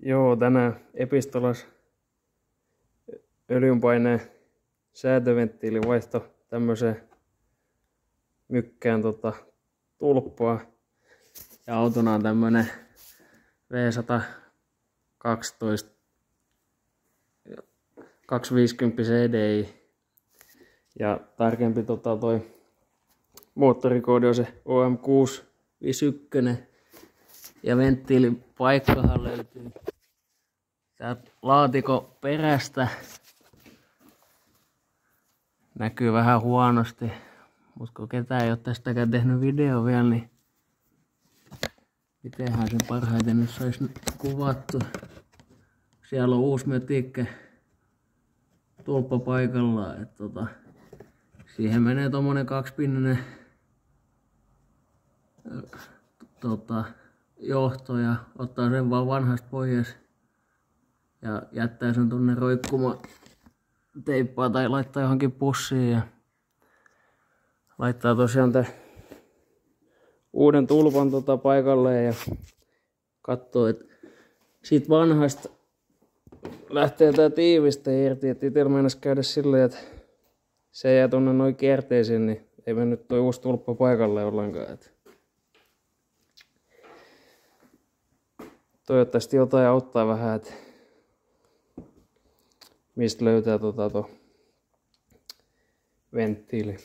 Joo, tänään Epistolas öljynpaineen säätöventtiili vaihto tämmöiseen mykkään tulppaa. Ja autona on tämmönen V112 250 CDI. Ja tarkempi toi moottorikoodi on se OM651. Ja venttiilin paikkahan löytyy täältä laatikon perästä. Näkyy vähän huonosti, mutta kun ketään ei ole tästäkään tehnyt video vielä, niin mitenhän sen parhaiten nyt saisi kuvattu. Siellä on uusi mötikke tulppa paikallaan. Siihen menee tommonen kaksipinninen johto ja ottaa sen vaan vanhasta pois ja jättää sen tonne roikkumaan, teippaa tai laittaa johonkin pussiin ja laittaa tosiaan tän uuden tulpan paikalleen ja katsoo, että siitä vanhasta lähtee tää tiiviste irti, että itellä meinas käydä silleen, että se jää tonne noin kierteisiin, niin ei mennyt toi uusi tulppa paikalle ollenkaan. Toivottavasti jotain auttaa vähän, että mistä löytää tuo venttiili.